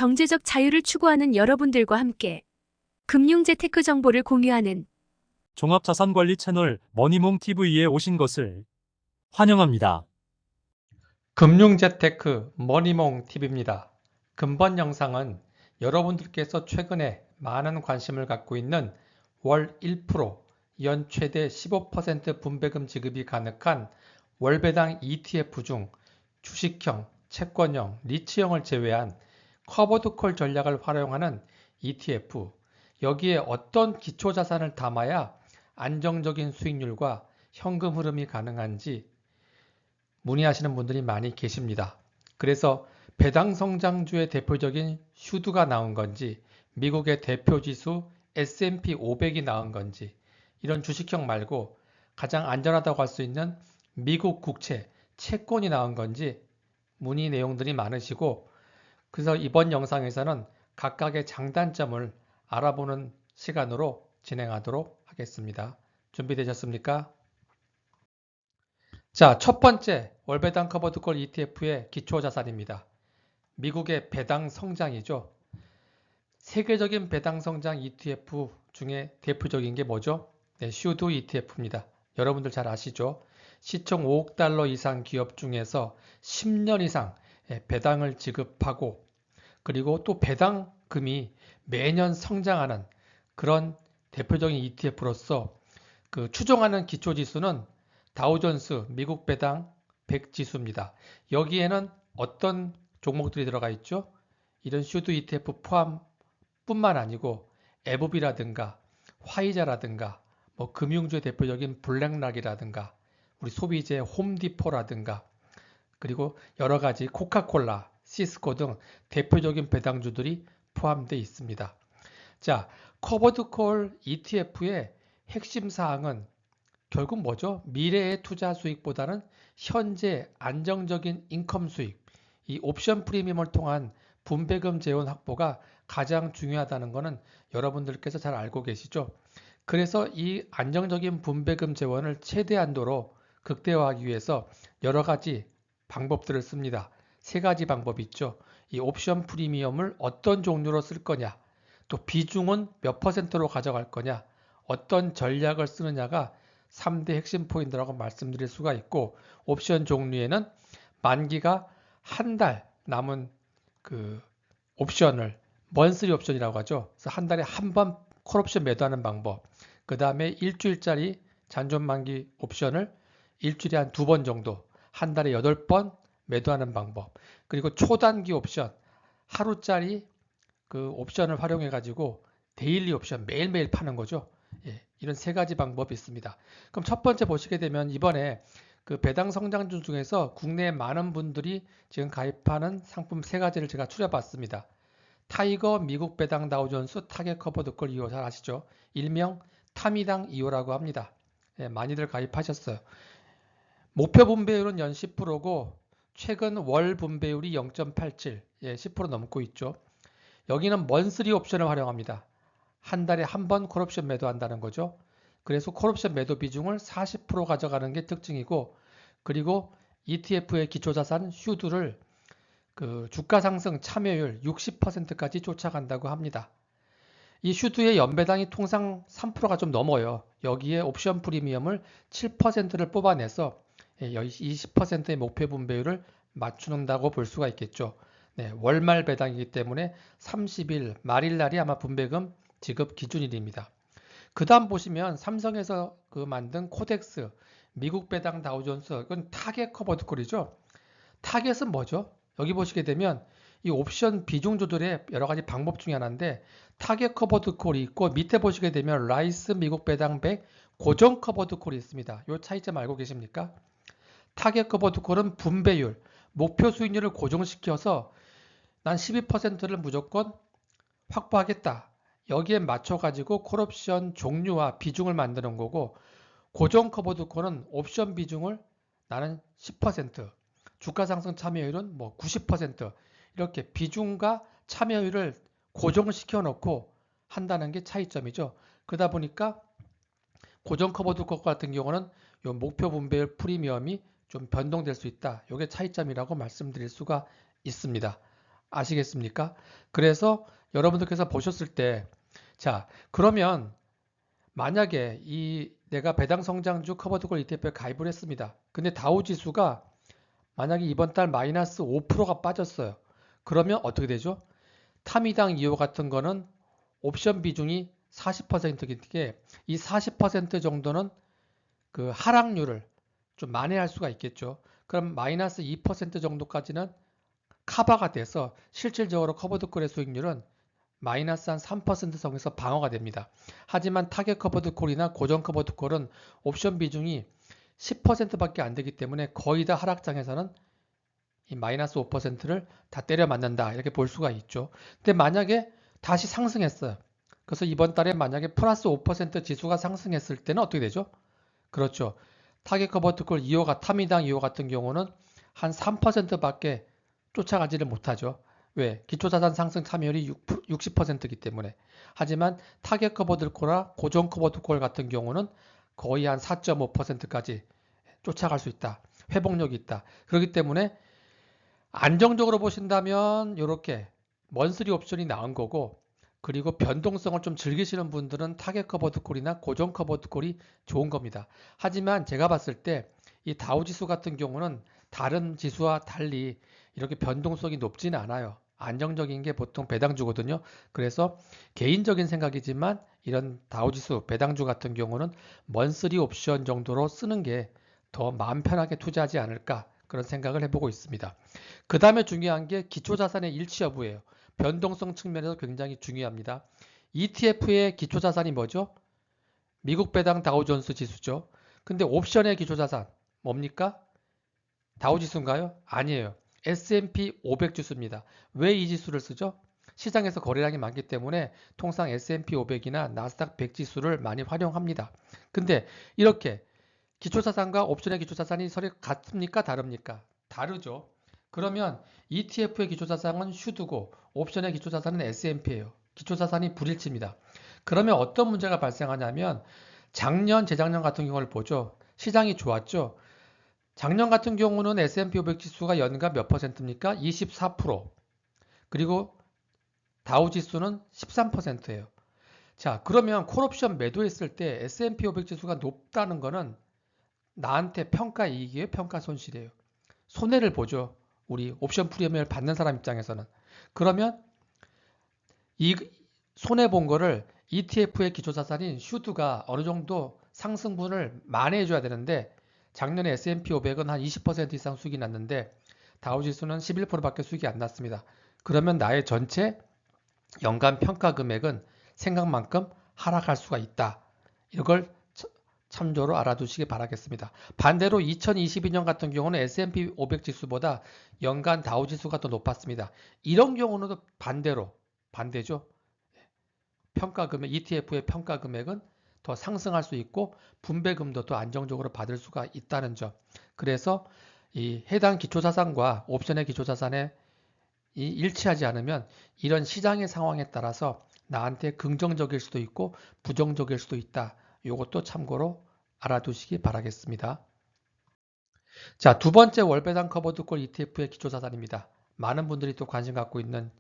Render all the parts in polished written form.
경제적 자유를 추구하는 여러분들과 함께 금융 재테크 정보를 공유하는 종합자산관리 채널 머니몽TV에 오신 것을 환영합니다. 금융재테크 머니몽TV입니다. 금번 영상은 여러분들께서 최근에 많은 관심을 갖고 있는 월 1%, 연 최대 15% 분배금 지급이 가능한 월배당 ETF 중 주식형, 채권형, 리츠형을 제외한 커버드콜 전략을 활용하는 ETF, 여기에 어떤 기초자산을 담아야 안정적인 수익률과 현금 흐름이 가능한지 문의하시는 분들이 많이 계십니다. 그래서 배당 성장주의 대표적인 슈드가 나온 건지, 미국의 대표 지수 S&P 500이 나온 건지, 이런 주식형 말고 가장 안전하다고 할 수 있는 미국 국채, 채권이 나온 건지 문의 내용들이 많으시고, 그래서 이번 영상에서는 각각의 장단점을 알아보는 시간으로 진행하도록 하겠습니다. 준비되셨습니까? 자, 첫 번째 월배당 커버드콜 ETF의 기초자산입니다. 미국의 배당 성장이죠. 세계적인 배당 성장 ETF 중에 대표적인 게 뭐죠? 네, 슈드 ETF입니다. 여러분들 잘 아시죠? 시총 5억 달러 이상 기업 중에서 10년 이상 배당을 지급하고, 그리고 또 배당금이 매년 성장하는 그런 대표적인 ETF로서 그 추종하는 기초지수는 다우존스 미국 배당 100 지수입니다. 여기에는 어떤 종목들이 들어가 있죠? 이런 슈드 ETF 포함뿐만 아니고 에브비라든가 화이자라든가 뭐 금융주의 대표적인 블랙락이라든가 우리 소비재 홈디포라든가 그리고 여러 가지 코카콜라, 시스코 등 대표적인 배당주들이 포함되어 있습니다. 자, 커버드콜 ETF의 핵심 사항은 결국 뭐죠? 미래의 투자 수익보다는 현재 안정적인 인컴 수익, 이 옵션 프리미엄을 통한 분배금 재원 확보가 가장 중요하다는 것은 여러분들께서 잘 알고 계시죠? 그래서 이 안정적인 분배금 재원을 최대한도로 극대화하기 위해서 여러 가지 방법들을 씁니다. 세 가지 방법이 있죠. 이 옵션 프리미엄을 어떤 종류로 쓸 거냐, 또 비중은 몇 %로 가져갈 거냐, 어떤 전략을 쓰느냐가 3대 핵심 포인트라고 말씀드릴 수가 있고, 옵션 종류에는 만기가 한 달 남은 그 옵션을 먼슬리 옵션이라고 하죠. 그래서 한 달에 한 번 콜옵션 매도하는 방법, 그 다음에 일주일짜리 잔존 만기 옵션을 일주일에 한 2번 정도, 한 달에 8번 매도하는 방법, 그리고 초단기 옵션, 하루짜리 그 옵션을 활용해 가지고 데일리 옵션 매일매일 파는 거죠. 예, 이런 세 가지 방법이 있습니다. 그럼 첫 번째 보시게 되면 이번에 그 배당 성장주 중에서 국내에 많은 분들이 지금 가입하는 상품 세 가지를 제가 추려봤습니다. 타이거 미국 배당 다우존스 타겟 커버드콜 2호 잘 아시죠? 일명 타미당 2호라고 합니다. 예, 많이들 가입하셨어요. 목표 분배율은 연 10%고 최근 월 분배율이 0.87, 예, 10% 넘고 있죠. 여기는 먼스리 옵션을 활용합니다. 한 달에 한 번 콜옵션 매도한다는 거죠. 그래서 콜옵션 매도 비중을 40% 가져가는 게 특징이고, 그리고 ETF의 기초자산 슈드를 그 주가 상승 참여율 60%까지 쫓아간다고 합니다. 이 슈드의 연배당이 통상 3%가 좀 넘어요. 여기에 옵션 프리미엄을 7%를 뽑아내서 20%의 목표 분배율을 맞춘다고 볼 수가 있겠죠. 네, 월말 배당이기 때문에 30일 말일 날이 아마 분배금 지급 기준일입니다. 그 다음 보시면 삼성에서 그 만든 코덱스 미국 배당 다우존스, 이건 타겟 커버드콜이죠. 타겟은 뭐죠? 여기 보시게 되면 이 옵션 비중 조절의 여러 가지 방법 중에 하나인데, 타겟 커버드콜이 있고 밑에 보시게 되면 라이스 미국 배당 100 고정 커버드콜이 있습니다. 이 차이점 알고 계십니까? 타겟 커버드콜은 분배율, 목표 수익률을 고정시켜서 난 12%를 무조건 확보하겠다. 여기에 맞춰가지고 콜옵션 종류와 비중을 만드는 거고, 고정 커버드콜은 옵션 비중을 나는 10%, 주가 상승 참여율은 뭐 90%, 이렇게 비중과 참여율을 고정시켜 놓고 한다는 게 차이점이죠. 그러다 보니까 고정 커버드콜 같은 경우는 이 목표 분배율 프리미엄이 좀 변동될 수 있다. 이게 차이점이라고 말씀드릴 수가 있습니다. 아시겠습니까? 그래서 여러분들께서 보셨을 때, 자, 그러면 만약에 내가 배당 성장주 커버드콜 ETF에 가입을 했습니다. 근데 다우 지수가 만약에 이번 달 마이너스 5%가 빠졌어요. 그러면 어떻게 되죠? 타미당 2호 같은 거는 옵션 비중이 40%이기에 이 40% 정도는 그 하락률을 좀 만회할 수가 있겠죠. 그럼 마이너스 2% 정도까지는 커버가 돼서 실질적으로 커버드콜의 수익률은 마이너스 한 3% 선에서 방어가 됩니다. 하지만 타겟 커버드콜이나 고정 커버드콜은 옵션 비중이 10%밖에 안 되기 때문에 거의 다 하락장에서는 이 마이너스 5%를 다 때려 맞는다 이렇게 볼 수가 있죠. 근데 만약에 다시 상승했어요. 그래서 이번 달에 만약에 플러스 5% 지수가 상승했을 때는 어떻게 되죠? 그렇죠. 타겟 커버드콜 2호가 타미당 2호 같은 경우는 한 3%밖에 쫓아가지를 못하죠. 왜? 기초자산 상승 참여율이 60%이기 때문에. 하지만 타겟 커버드콜이나 고정 커버드콜 같은 경우는 거의 한 4.5%까지 쫓아갈 수 있다. 회복력이 있다. 그렇기 때문에 안정적으로 보신다면 이렇게 먼스리 옵션이 나은 거고, 그리고 변동성을 좀 즐기시는 분들은 타겟 커버드콜이나 고정 커버드콜이 좋은 겁니다. 하지만 제가 봤을 때 이 다우지수 같은 경우는 다른 지수와 달리 이렇게 변동성이 높지는 않아요. 안정적인 게 보통 배당주거든요. 그래서 개인적인 생각이지만 이런 다우지수 배당주 같은 경우는 먼스리 옵션 정도로 쓰는 게 더 마음 편하게 투자하지 않을까 그런 생각을 해보고 있습니다. 그 다음에 중요한 게 기초자산의 일치 여부예요. 변동성 측면에서 굉장히 중요합니다. ETF의 기초자산이 뭐죠? 미국 배당 다우존스 지수죠. 근데 옵션의 기초자산 뭡니까? 다우지수인가요? 아니에요. S&P 500 지수입니다. 왜 이 지수를 쓰죠? 시장에서 거래량이 많기 때문에 통상 S&P 500이나 나스닥 100 지수를 많이 활용합니다. 근데 이렇게 기초자산과 옵션의 기초자산이 서로 같습니까? 다릅니까? 다르죠. 그러면 ETF의 기초자산은 슈드고 옵션의 기초자산은 S&P예요. 기초자산이 불일치입니다. 그러면 어떤 문제가 발생하냐면 작년, 재작년 같은 경우를 보죠. 시장이 좋았죠. 작년 같은 경우는 S&P 500 지수가 연간 몇 퍼센트입니까? 24%. 그리고 다우 지수는 13%예요. 자, 그러면 콜옵션 매도했을 때 S&P 500 지수가 높다는 거는 나한테 평가 이익이에요? 평가 손실이에요? 손해를 보죠. 우리 옵션 프리미엄을 받는 사람 입장에서는. 그러면 이 손해 본 거를 ETF의 기초자산인 슈드가 어느 정도 상승분을 만회해 줘야 되는데 작년에 S&P 500은 한 20% 이상 수익이 났는데 다우지수는 11%밖에 수익이 안 났습니다. 그러면 나의 전체 연간 평가 금액은 생각만큼 하락할 수가 있다. 이걸 참조로 알아두시기 바라겠습니다. 반대로 2022년 같은 경우는 S&P 500 지수보다 연간 다우 지수가 더 높았습니다. 이런 경우는 반대죠. 평가 금액, ETF의 평가 금액은 더 상승할 수 있고 분배금도 더 안정적으로 받을 수가 있다는 점. 그래서 이 해당 기초자산과 옵션의 기초자산에 일치하지 않으면 이런 시장의 상황에 따라서 나한테 긍정적일 수도 있고 부정적일 수도 있다. 이것도 참고로 알아두시기 바라겠습니다. 자, 두 번째 월배당 커버드콜 ETF의 기초자산입니다. 많은 분들이 또 관심 갖고 있는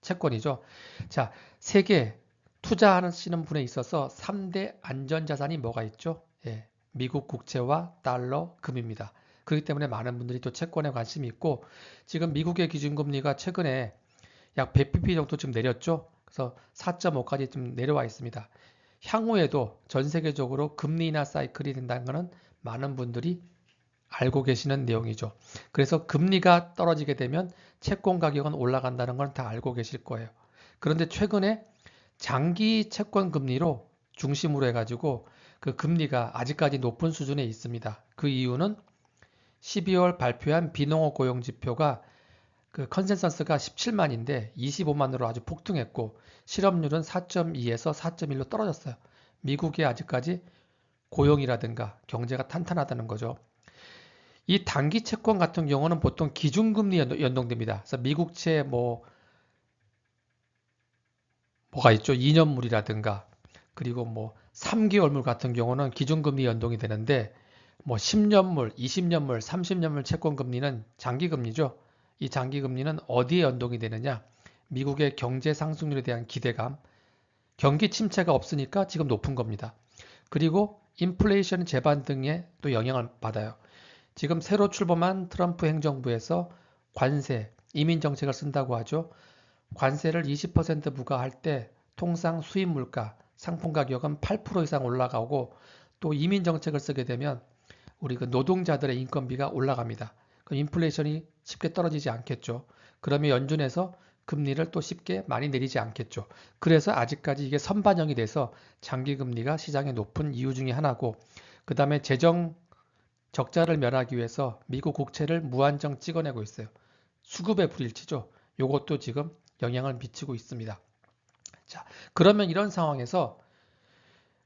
채권이죠. 자, 세계 투자하시는 분에 있어서 3대 안전자산이 뭐가 있죠? 예, 미국 국채와 달러, 금입니다. 그렇기 때문에 많은 분들이 또 채권에 관심이 있고 지금 미국의 기준금리가 최근에 약 100bp 정도 좀 내렸죠. 그래서 4.5까지 좀 내려와 있습니다. 향후에도 전 세계적으로 금리 인하 사이클이 된다는 것은 많은 분들이 알고 계시는 내용이죠. 그래서 금리가 떨어지게 되면 채권 가격은 올라간다는 건 다 알고 계실 거예요. 그런데 최근에 장기 채권 금리로 중심으로 해가지고 그 금리가 아직까지 높은 수준에 있습니다. 그 이유는 12월 발표한 비농업 고용 지표가 그 컨센서스가 17만인데 25만으로 아주 폭등했고 실업률은 4.2에서 4.1로 떨어졌어요. 미국이 아직까지 고용이라든가 경제가 탄탄하다는 거죠. 이 단기 채권 같은 경우는 보통 기준금리 연동됩니다. 그래서 미국채 뭐가 있죠? 2년물이라든가 그리고 3개월물 같은 경우는 기준금리 연동이 되는데 10년물, 20년물, 30년물 채권 금리는 장기금리죠. 이 장기금리는 어디에 연동이 되느냐? 미국의 경제 상승률에 대한 기대감, 경기 침체가 없으니까 지금 높은 겁니다. 그리고 인플레이션 재반 등에 또 영향을 받아요. 지금 새로 출범한 트럼프 행정부에서 관세, 이민 정책을 쓴다고 하죠. 관세를 20% 부과할 때 통상 수입 물가, 상품 가격은 8% 이상 올라가고 또 이민 정책을 쓰게 되면 우리 그 노동자들의 인건비가 올라갑니다. 그럼 인플레이션이 쉽게 떨어지지 않겠죠. 그러면 연준에서 금리를 또 쉽게 많이 내리지 않겠죠. 그래서 아직까지 이게 선반영이 돼서 장기 금리가 시장에 높은 이유 중에 하나고, 그 다음에 재정 적자를 면하기 위해서 미국 국채를 무한정 찍어내고 있어요. 수급의 불일치죠. 이것도 지금 영향을 미치고 있습니다. 자, 그러면 이런 상황에서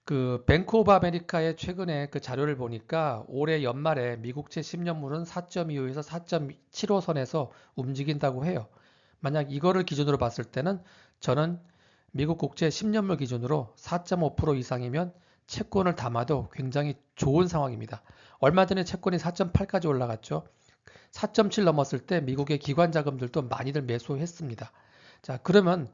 그 뱅크 오브 아메리카의 최근에 그 자료를 보니까 올해 연말에 미국채 10년물은 4.25에서 4.75 선에서 움직인다고 해요. 만약 이거를 기준으로 봤을 때는 저는 미국 국채 10년물 기준으로 4.5% 이상이면 채권을 담아도 굉장히 좋은 상황입니다. 얼마 전에 채권이 4.8까지 올라갔죠. 4.7 넘었을 때 미국의 기관 자금들도 많이들 매수했습니다. 자, 그러면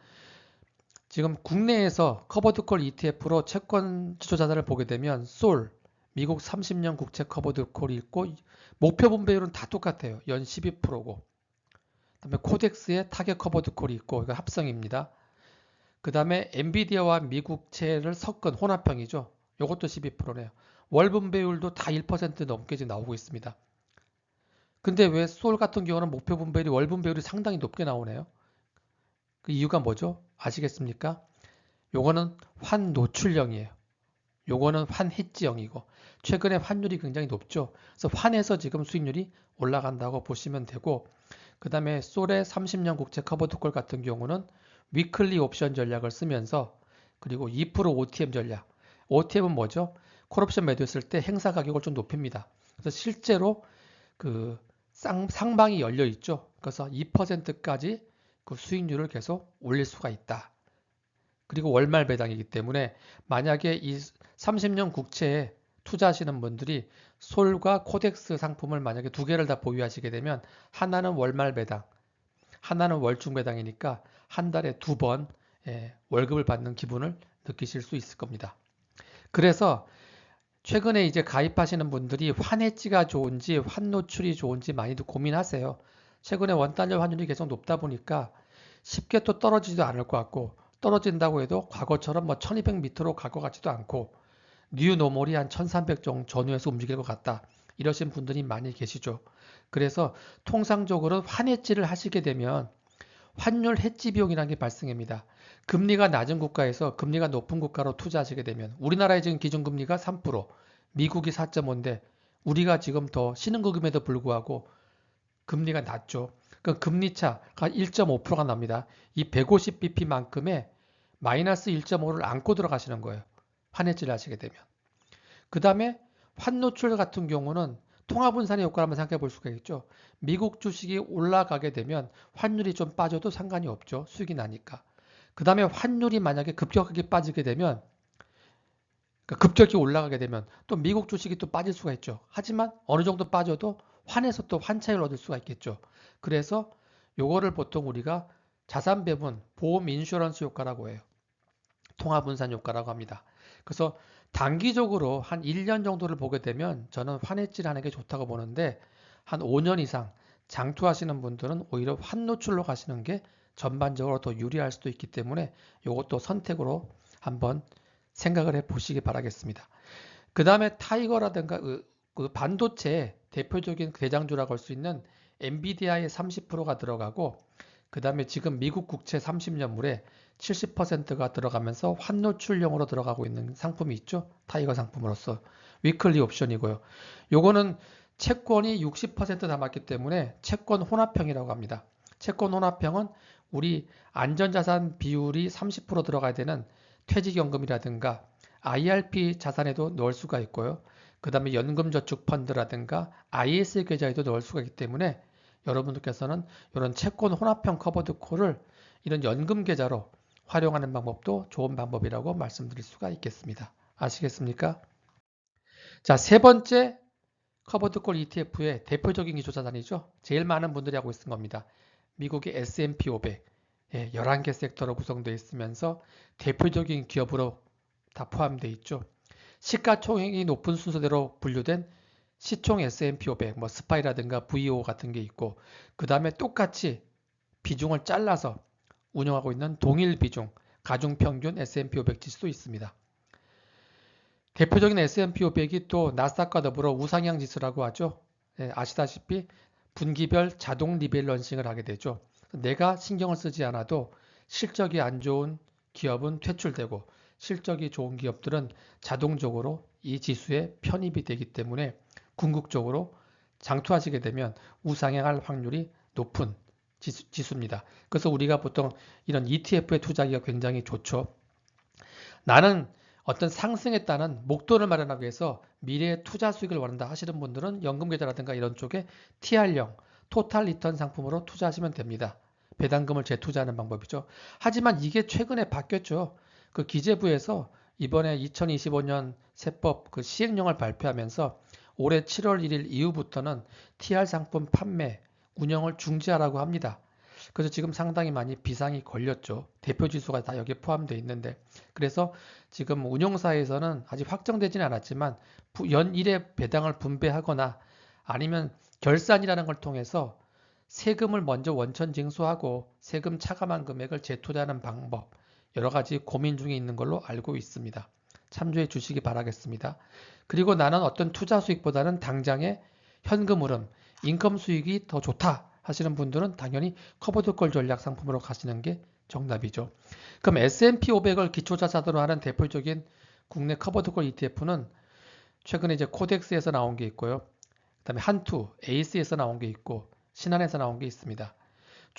지금 국내에서 커버드콜 ETF로 채권 주조 자산을 보게 되면 솔, 미국 30년 국채 커버드콜이 있고 목표 분배율은 다 똑같아요. 연 12%고. 그다음에 코덱스의 타겟 커버드콜이 있고 이거 합성입니다. 그다음에 엔비디아와 미국채를 섞은 혼합형이죠. 이것도 12%네요. 월 분배율도 다 1% 넘게 지금 나오고 있습니다. 근데 왜 솔 같은 경우는 목표 분배율이 월 분배율이 상당히 높게 나오네요. 그 이유가 뭐죠? 아시겠습니까? 요거는 환 노출형이에요. 요거는 환 해지형이고 최근에 환율이 굉장히 높죠. 그래서 환에서 지금 수익률이 올라간다고 보시면 되고, 그 다음에 솔의 30년 국채 커버드콜 같은 경우는 위클리 옵션 전략을 쓰면서, 그리고 2% OTM 전략. OTM은 뭐죠? 콜옵션 매도했을 때 행사 가격을 좀 높입니다. 그래서 실제로 그 상방이 열려 있죠. 그래서 2%까지 그 수익률을 계속 올릴 수가 있다. 그리고 월말 배당이기 때문에 만약에 이 30년 국채에 투자하시는 분들이 솔과 코덱스 상품을 만약에 두 개를 다 보유하시게 되면 하나는 월말 배당, 하나는 월중 배당이니까 한 달에 두 번 월급을 받는 기분을 느끼실 수 있을 겁니다. 그래서 최근에 이제 가입하시는 분들이 환해지가 좋은지 환노출이 좋은지 많이들 고민하세요. 최근에 원달러 환율이 계속 높다 보니까 쉽게 또 떨어지지도 않을 것 같고, 떨어진다고 해도 과거처럼 뭐 1200m로 갈 것 같지도 않고 뉴 노멀이 한 1300 정도 전후에서 움직일 것 같다. 이러신 분들이 많이 계시죠. 그래서 통상적으로 환해지를 하시게 되면 환율 해지 비용이라는 게 발생합니다. 금리가 낮은 국가에서 금리가 높은 국가로 투자하시게 되면 우리나라의 지금 기준금리가 3%, 미국이 4.5인데 우리가 지금 더 신흥국임에도 불구하고 금리가 낮죠. 그 금리 차가 1.5%가 납니다. 이 150bp만큼의 마이너스 1.5를 안고 들어가시는 거예요. 환해지를 하시게 되면. 그 다음에 환노출 같은 경우는 통화분산의 효과를 한번 생각해 볼 수가 있죠. 미국 주식이 올라가게 되면 환율이 좀 빠져도 상관이 없죠. 수익이 나니까. 그 다음에 환율이 만약에 급격하게 빠지게 되면, 그러니까 급격히 올라가게 되면 또 미국 주식이 또 빠질 수가 있죠. 하지만 어느 정도 빠져도 환에서 또 환차익을 얻을 수가 있겠죠. 그래서 요거를 보통 우리가 자산 배분, 보험 인슈런스 효과라고 해요. 통화 분산 효과라고 합니다. 그래서 단기적으로 한 1년 정도를 보게 되면 저는 환해지를 하는 게 좋다고 보는데, 한 5년 이상 장투하시는 분들은 오히려 환노출로 가시는 게 전반적으로 더 유리할 수도 있기 때문에 이것도 선택으로 한번 생각을 해 보시기 바라겠습니다. 그 다음에 타이거라든가 그 반도체 대표적인 대장주라고 할 수 있는 엔비디아의 30%가 들어가고, 그 다음에 지금 미국 국채 30년물에 70%가 들어가면서 환노출용으로 들어가고 있는 상품이 있죠. 타이거 상품으로서 위클리 옵션이고요. 요거는 채권이 60% 남았기 때문에 채권 혼합형이라고 합니다. 채권 혼합형은 우리 안전자산 비율이 30% 들어가야 되는 퇴직연금이라든가 IRP 자산에도 넣을 수가 있고요. 그 다음에 연금저축펀드라든가 IS 계좌에도 넣을 수가 있기 때문에 여러분들께서는 이런 채권 혼합형 커버드콜을 이런 연금 계좌로 활용하는 방법도 좋은 방법이라고 말씀드릴 수가 있겠습니다. 아시겠습니까? 자, 세 번째 커버드콜 ETF의 대표적인 기초자산이죠. 제일 많은 분들이 하고 있는 겁니다. 미국의 S&P 500, 11개 섹터로 구성되어 있으면서 대표적인 기업으로 다 포함되어 있죠. 시가총액이 높은 순서대로 분류된 시총 S&P 500, 뭐 스파이라든가 VO 같은 게 있고, 그 다음에 똑같이 비중을 잘라서 운영하고 있는 동일 비중, 가중평균 S&P 500 지수도 있습니다. 대표적인 S&P 500이 또 나스닥과 더불어 우상향 지수라고 하죠. 아시다시피 분기별 자동 리밸런싱을 하게 되죠. 내가 신경을 쓰지 않아도 실적이 안 좋은 기업은 퇴출되고 실적이 좋은 기업들은 자동적으로 이 지수에 편입이 되기 때문에 궁극적으로 장투하시게 되면 우상향할 확률이 높은 지수입니다. 그래서 우리가 보통 이런 ETF에 투자하기가 굉장히 좋죠. 나는 어떤 상승에 따른 목돈을 마련하기 위해서 미래의 투자 수익을 원한다 하시는 분들은 연금계좌라든가 이런 쪽에 TR형, 토탈 리턴 상품으로 투자하시면 됩니다. 배당금을 재투자하는 방법이죠. 하지만 이게 최근에 바뀌었죠. 그 기재부에서 이번에 2025년 세법 그 시행령을 발표하면서 올해 7월 1일 이후부터는 TR 상품 판매, 운영을 중지하라고 합니다. 그래서 지금 상당히 많이 비상이 걸렸죠. 대표 지수가 다 여기에 포함되어 있는데, 그래서 지금 운용사에서는 아직 확정되지는 않았지만 연 1회 배당을 분배하거나 아니면 결산이라는 걸 통해서 세금을 먼저 원천 징수하고 세금 차감한 금액을 재투자하는 방법, 여러 가지 고민 중에 있는 걸로 알고 있습니다. 참조해 주시기 바라겠습니다. 그리고 나는 어떤 투자 수익보다는 당장의 현금 흐름, 인컴 수익이 더 좋다 하시는 분들은 당연히 커버드콜 전략 상품으로 가시는 게 정답이죠. 그럼 S&P 500을 기초자산으로 하는 대표적인 국내 커버드콜 ETF는 최근에 이제 코덱스에서 나온 게 있고요. 그다음에 한투, 에이스에서 나온 게 있고 신한에서 나온 게 있습니다.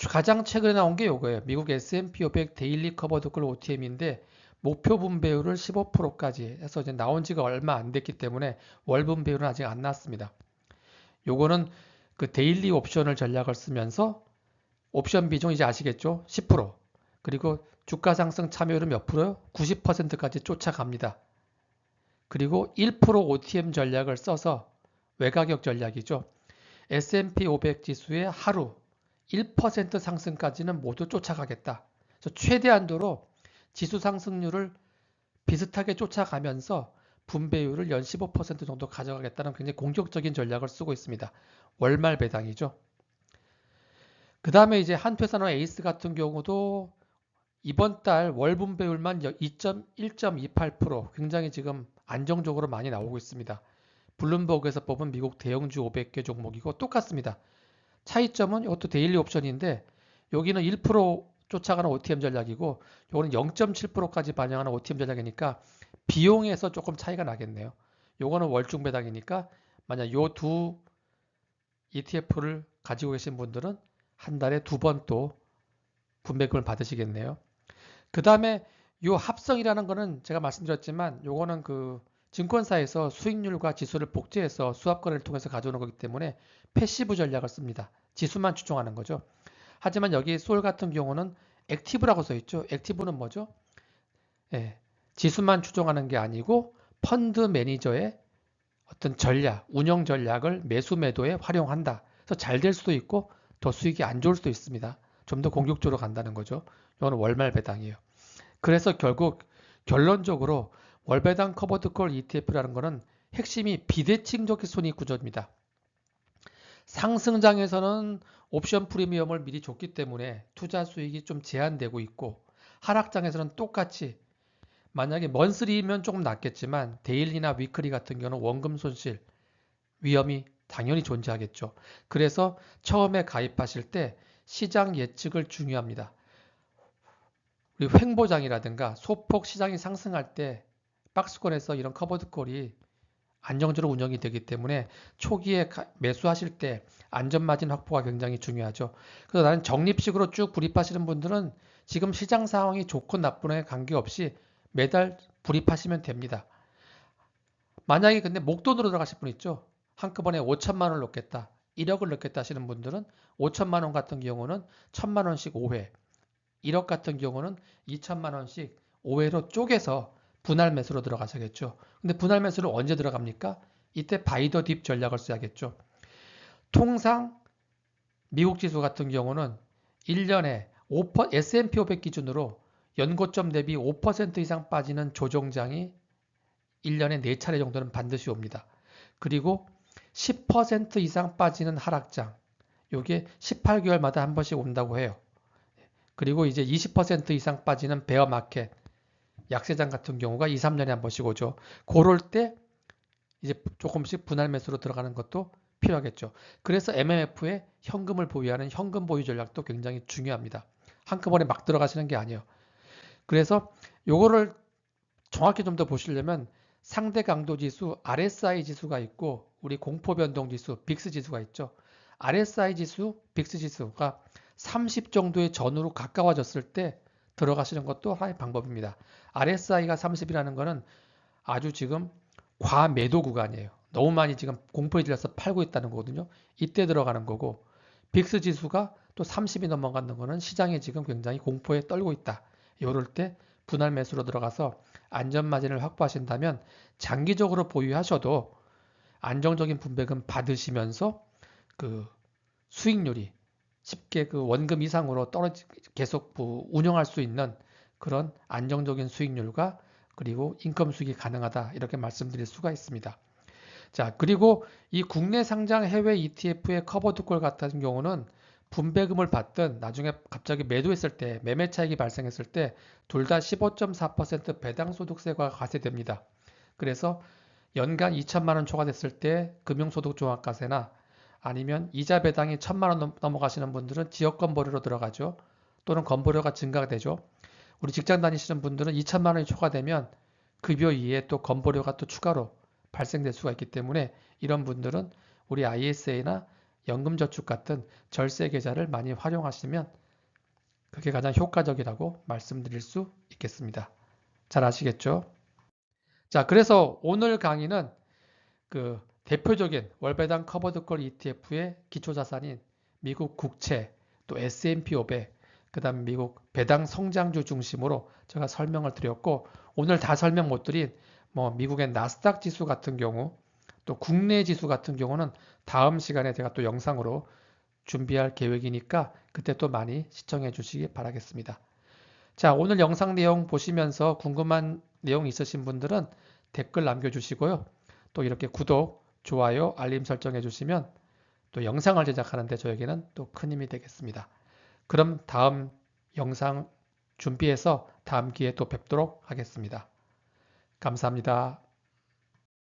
가장 최근에 나온 게 이거예요. 미국 S&P 500 데일리 커버드콜 OTM인데 목표 분배율을 15%까지 해서 이제 나온 지가 얼마 안 됐기 때문에 월 분배율은 아직 안 나왔습니다. 요거는 그 데일리 옵션을 전략을 쓰면서 옵션 비중 이제 아시겠죠? 10%. 그리고 주가 상승 참여율은 몇 프로요? 90%까지 쫓아갑니다. 그리고 1% OTM 전략을 써서 외가격 전략이죠. S&P 500 지수의 하루 1% 상승까지는 모두 쫓아가겠다. 그래서 최대한도로 지수 상승률을 비슷하게 쫓아가면서 분배율을 연 15% 정도 가져가겠다는 굉장히 공격적인 전략을 쓰고 있습니다. 월말 배당이죠. 그 다음에 이제 한투에서나 에이스 같은 경우도 이번 달 월 분배율만 1.28% 굉장히 지금 안정적으로 많이 나오고 있습니다. 블룸버그에서 뽑은 미국 대형주 500개 종목이고 똑같습니다. 차이점은 이것도 데일리 옵션인데 여기는 1% 쫓아가는 OTM 전략이고 이거는 0.7%까지 반영하는 OTM 전략이니까 비용에서 조금 차이가 나겠네요. 요거는 월중 배당이니까 만약 요 두 ETF를 가지고 계신 분들은 한 달에 2번 또 분배금을 받으시겠네요. 그 다음에 요 합성이라는 거는 제가 말씀드렸지만 요거는 그 증권사에서 수익률과 지수를 복제해서 수합 거래를 통해서 가져오는 거기 때문에 패시브 전략을 씁니다. 지수만 추종하는 거죠. 하지만 여기 솔 같은 경우는 액티브라고 써 있죠. 액티브는 뭐죠? 지수만 추종하는 게 아니고 펀드 매니저의 어떤 전략, 운영 전략을 매수 매도에 활용한다. 그래서 잘 될 수도 있고 더 수익이 안 좋을 수도 있습니다. 좀 더 공격적으로 간다는 거죠. 이거는 월말 배당이에요. 그래서 결국 결론적으로 월배당 커버드콜 ETF라는 거는 핵심이 비대칭적 손익 구조입니다. 상승장에서는 옵션 프리미엄을 미리 줬기 때문에 투자 수익이 좀 제한되고 있고 하락장에서는 똑같이 만약에 먼스리면 조금 낫겠지만 데일리나 위클리 같은 경우는 원금 손실 위험이 당연히 존재하겠죠. 그래서 처음에 가입하실 때 시장 예측을 중요합니다. 우리 횡보장이라든가 소폭 시장이 상승할 때 박스권에서 이런 커버드콜이 안정적으로 운영이 되기 때문에 초기에 매수하실 때 안전마진 확보가 굉장히 중요하죠. 그래서 나는 적립식으로 쭉 불입하시는 분들은 지금 시장 상황이 좋고 나쁨에 관계없이 매달 불입하시면 됩니다. 만약에 근데 목돈으로 들어가실 분 있죠. 한꺼번에 5천만 원을 넣겠다. 1억을 넣겠다 하시는 분들은 5천만 원 같은 경우는 1천만 원씩 5회, 1억 같은 경우는 2천만 원씩 5회로 쪼개서 분할 매수로 들어가셔야겠죠. 근데 분할 매수를 언제 들어갑니까? 이때 바이 더 딥 전략을 써야겠죠. 통상 미국 지수 같은 경우는 1년에 S&P 500 기준으로 연고점 대비 5% 이상 빠지는 조정장이 1년에 4차례 정도는 반드시 옵니다. 그리고 10% 이상 빠지는 하락장, 이게 18개월마다 한 번씩 온다고 해요. 그리고 이제 20% 이상 빠지는 베어 마켓, 약세장 같은 경우가 2, 3년에 한 번씩 오죠. 그럴 때 이제 조금씩 분할 매수로 들어가는 것도 필요하겠죠. 그래서 MMF에 현금을 보유하는 현금 보유 전략도 굉장히 중요합니다. 한꺼번에 막 들어가시는 게 아니에요. 그래서 요거를 정확히 좀 더 보시려면 상대 강도 지수 RSI 지수가 있고 우리 공포 변동 지수 빅스 지수가 있죠. RSI 지수, 빅스 지수가 30 정도의 전후로 가까워졌을 때 들어가시는 것도 하나의 방법입니다. RSI가 30이라는 거는 아주 지금 과매도 구간이에요. 너무 많이 지금 공포에 들려서 팔고 있다는 거거든요. 이때 들어가는 거고 빅스 지수가 또 30이 넘어가는 거는 시장이 지금 굉장히 공포에 떨고 있다. 이럴 때 분할 매수로 들어가서 안전 마진을 확보하신다면 장기적으로 보유하셔도 안정적인 분배금 받으시면서 그 수익률이 쉽게 그 원금 이상으로 계속 운영할 수 있는 그런 안정적인 수익률과 그리고 인컴 수익이 가능하다 이렇게 말씀드릴 수가 있습니다. 자, 그리고 이 국내 상장 해외 ETF의 커버드콜 같은 경우는 분배금을 받든 나중에 갑자기 매도했을 때 매매 차익이 발생했을 때 둘 다 15.4% 배당 소득세가 과세됩니다. 그래서 연간 2천만 원 초과됐을 때 금융소득 종합과세나 아니면 이자 배당이 1,000만 원 넘어가시는 분들은 지역 건보료로 들어가죠. 또는 건보료가 증가가 되죠. 우리 직장 다니시는 분들은 2천만 원이 초과되면 급여 이외에 또 건보료가 또 추가로 발생될 수가 있기 때문에 이런 분들은 우리 ISA나 연금저축 같은 절세 계좌를 많이 활용하시면 그게 가장 효과적이라고 말씀드릴 수 있겠습니다. 잘 아시겠죠? 자, 그래서 오늘 강의는 그 대표적인 월배당 커버드콜 ETF의 기초자산인 미국 국채, 또 S&P 500, 그 다음 미국 배당 성장주 중심으로 제가 설명을 드렸고 오늘 다 설명 못 드린 뭐 미국의 나스닥 지수 같은 경우 또 국내 지수 같은 경우는 다음 시간에 제가 또 영상으로 준비할 계획이니까 그때 또 많이 시청해 주시기 바라겠습니다. 자, 오늘 영상 내용 보시면서 궁금한 내용 있으신 분들은 댓글 남겨주시고요. 또 이렇게 구독, 좋아요, 알림 설정해 주시면 또 영상을 제작하는데 저에게는 또 큰 힘이 되겠습니다. 그럼 다음 영상 준비해서 다음 기회에 또 뵙도록 하겠습니다. 감사합니다.